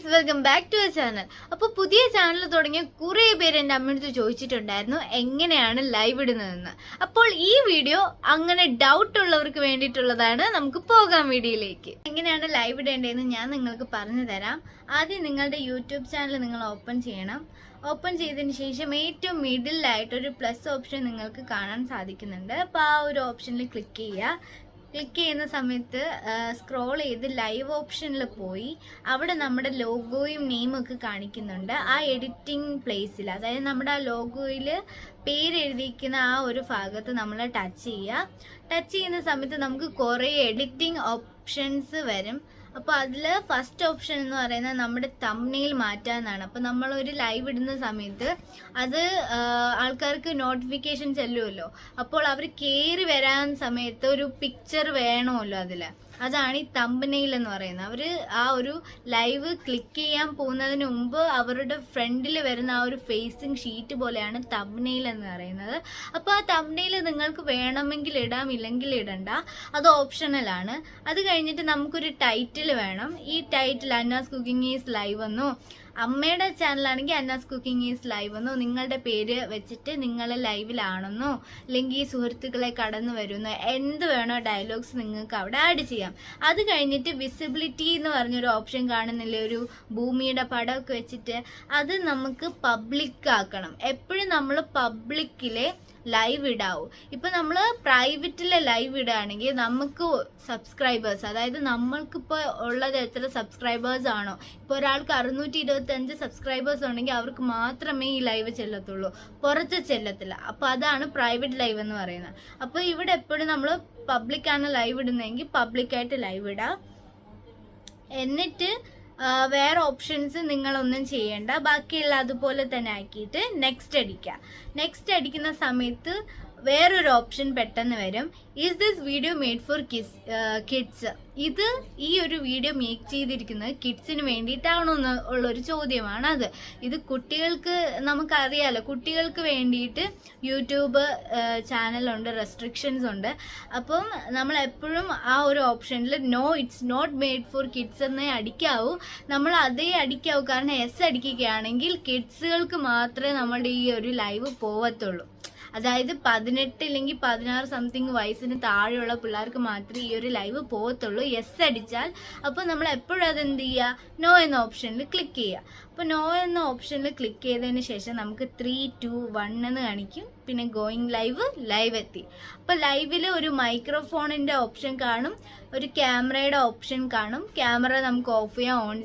Guys, welcome back to a channel. അപ്പോൾ പുതിയ channel തുടങ്ങിയ കുറേ പേര് എൻ്റെ അമ്മയടുത്ത് ചോദിച്ചിട്ടുണ്ടായിരുന്നു എങ്ങനെയാണ് ലൈവ് ഇടുന്നതെന്ന്. അപ്പോൾ ഈ വീഡിയോ അങ്ങനെ ഡൗട്ട് ഉള്ളവർക്ക് വേണ്ടിയിട്ടുള്ളതാണ്. നമുക്ക് പോകാം വീഡിയോയിലേക്ക്. എങ്ങനെയാണ് ലൈവ് ഇടേണ്ടതെന്ന് ഞാൻ നിങ്ങൾക്ക് പറഞ്ഞു തരാം. ആദ്യം നിങ്ങളുടെ യൂട്യൂബ് ചാനൽ നിങ്ങൾ ഓപ്പൺ ചെയ്യണം. ഓപ്പൺ ചെയ്തതിന് ശേഷം ഏറ്റവും മിഡിലായിട്ട് ഒരു പ്ലസ് ഓപ്ഷൻ നിങ്ങൾക്ക് കാണാൻ സാധിക്കുന്നുണ്ട്. അപ്പോൾ ആ ഒരു ഓപ്ഷനിൽ ക്ലിക്ക് ചെയ്യുക. ക്ലിക്ക് ചെയ്യുന്ന സമയത്ത് സ്ക്രോൾ ചെയ്ത് ലൈവ് ഓപ്ഷനിൽ പോയി അവിടെ നമ്മുടെ ലോഗോയും നെയിമും ഒക്കെ കാണിക്കുന്നുണ്ട്. ആ എഡിറ്റിംഗ് പ്ലേസിൽ, അതായത് നമ്മുടെ ആ ലോഗോയിൽ പേര് എഴുതിയിരിക്കുന്ന ആ ഒരു ഭാഗത്ത് നമ്മൾ ടച്ച് ചെയ്യുക. ടച്ച് ചെയ്യുന്ന സമയത്ത് നമുക്ക് കുറേ എഡിറ്റിംഗ് ഓപ്ഷൻസ് വരും. അപ്പോൾ അതിൽ ഫസ്റ്റ് ഓപ്ഷൻ എന്ന് പറയുന്നത് നമ്മുടെ തംബ്നെയിൽ മാറ്റാന്നാണ്. അപ്പോൾ നമ്മളൊരു ലൈവ് ഇടുന്ന സമയത്ത് അത് ആൾക്കാർക്ക് നോട്ടിഫിക്കേഷൻ ചെല്ലുമല്ലോ. അപ്പോൾ അവർ കയറി വരാൻ സമയത്ത് ഒരു പിക്ചർ വേണമല്ലോ അതിൽ. അതാണ് ഈ തംബ്നെയിൽ എന്ന് പറയുന്നത്. അവർ ആ ഒരു ലൈവ് ക്ലിക്ക് ചെയ്യാൻ പോകുന്നതിന് മുമ്പ് അവരുടെ ഫ്രണ്ടിൽ വരുന്ന ആ ഒരു ഫേസിങ് ഷീറ്റ് പോലെയാണ് തംബ്നെയിൽ എന്ന് പറയുന്നത്. അപ്പോൾ ആ തംബ്നെയിൽ നിങ്ങൾക്ക് വേണമെങ്കിൽ ഇടാം, ഇല്ലെങ്കിൽ ഇടണ്ട. അത് ഓപ്ഷണലാണ്. അത് കഴിഞ്ഞിട്ട് നമുക്കൊരു ടൈറ്റിൽ വേണം. ഈ ടൈറ്റിൽ അന്നാസ് കുക്കിംഗ് ഈസ് ലൈവ് എന്നോ, അമ്മയുടെ ചാനലാണെങ്കിൽ അന്നാസ് കുക്കിംഗ് ഈസ് ലൈവ് എന്നോ നിങ്ങളുടെ പേര് വെച്ചിട്ട് നിങ്ങൾ ലൈവിലാണെന്നോ അല്ലെങ്കിൽ സുഹൃത്തുക്കളെ കടന്നു വരുന്നോ എന്ത് വേണോ ഡയലോഗ്സ് നിങ്ങൾക്ക് അവിടെ ആഡ് ചെയ്യാം. അത് കഴിഞ്ഞിട്ട് വിസിബിലിറ്റി എന്ന് പറഞ്ഞൊരു ഓപ്ഷൻ കാണുന്നില്ലേ, ഒരു ഭൂമിയുടെ പടമൊക്കെ വെച്ചിട്ട്, അത് നമുക്ക് പബ്ലിക് ആക്കണം. എപ്പോഴും നമ്മൾ പബ്ലിക്കിലെ ലൈവ് ഇടാവൂ. ഇപ്പം നമ്മൾ പ്രൈവറ്റിലെ ലൈവ് ഇടുകയാണെങ്കിൽ നമുക്ക് സബ്സ്ക്രൈബേഴ്സ്, അതായത് നമ്മൾക്കിപ്പോൾ ഉള്ളത് എത്ര സബ്സ്ക്രൈബേഴ്സ് ആണോ, ഇപ്പോൾ ഒരാൾക്ക് 625 സബ്സ്ക്രൈബേഴ്സ് ഉണ്ടെങ്കിൽ അവർക്ക് മാത്രമേ ഈ ലൈവ് ചെല്ലത്തുള്ളൂ, പുറത്ത് ചെല്ലത്തില്ല. അപ്പോൾ അതാണ് പ്രൈവറ്റ് ലൈവ് എന്ന് പറയുന്നത്. അപ്പോൾ ഇവിടെ എപ്പോഴും നമ്മൾ പബ്ലിക്കാണ് ലൈവ് ഇടുന്നതെങ്കിൽ പബ്ലിക്കായിട്ട് ലൈവ് ഇടാം. എന്നിട്ട് വേറെ ഓപ്ഷൻസ് നിങ്ങളൊന്നും ചെയ്യേണ്ട, ബാക്കിയുള്ള അതുപോലെ തന്നെ ആക്കിയിട്ട് നെക്സ്റ്റ് അടിക്കുക. നെക്സ്റ്റ് അടിക്കുന്ന സമയത്ത് വേറൊരു ഓപ്ഷൻ പെട്ടെന്ന് വരും, is this video made for kids. ഇത് ഈ ഒരു വീഡിയോ മേക്ക് ചെയ്തിരിക്കുന്നത് കിഡ്സിന് വേണ്ടിയിട്ടാണോ എന്ന് ഉള്ളൊരു ചോദ്യമാണ് അത്. ഇത് കുട്ടികൾക്ക്, നമുക്കറിയാലോ കുട്ടികൾക്ക് വേണ്ടിയിട്ട് യൂട്യൂബ് ചാനലുണ്ട്, റെസ്ട്രിക്ഷൻസ് ഉണ്ട്. അപ്പം നമ്മൾ എപ്പോഴും ആ ഒരു ഓപ്ഷനിൽ no, it's not made for kids എന്നേ അടിക്കാവൂ. നമ്മൾ അതേ അടിക്കാവൂ. കാരണം എസ് അടിക്കുകയാണെങ്കിൽ കിഡ്സുകൾക്ക് മാത്രമേ നമ്മുടെ ഈ ഒരു ലൈവ് പോവത്തുള്ളൂ. അതായത് 18 ഇല്ലെങ്കിൽ 16 സംതിങ് വയസ്സിന് താഴെയുള്ള പിള്ളേർക്ക് മാത്രമേ ഈ ഒരു ലൈവ് പോകത്തുള്ളൂ. യെസ് അടിച്ചാൽ അപ്പോൾ നമ്മൾ എപ്പോഴും അതെന്ത് ചെയ്യുക, നോ എന്ന ഓപ്ഷനിൽ ക്ലിക്ക് ചെയ്യുക. അപ്പോൾ നോ എന്ന ഓപ്ഷനിൽ ക്ലിക്ക് ചെയ്തതിന് ശേഷം നമുക്ക് 3, 2, 1 എന്ന് കാണിക്കും. പിന്നെ ഗോയിങ് ലൈവ് എത്തി. അപ്പോൾ ലൈവിൽ ഒരു മൈക്രോഫോണിൻ്റെ ഓപ്ഷൻ കാണും, ഒരു ക്യാമറയുടെ ഓപ്ഷൻ കാണും. ക്യാമറ നമുക്ക് ഓഫ് ചെയ്യാം, ഓൺ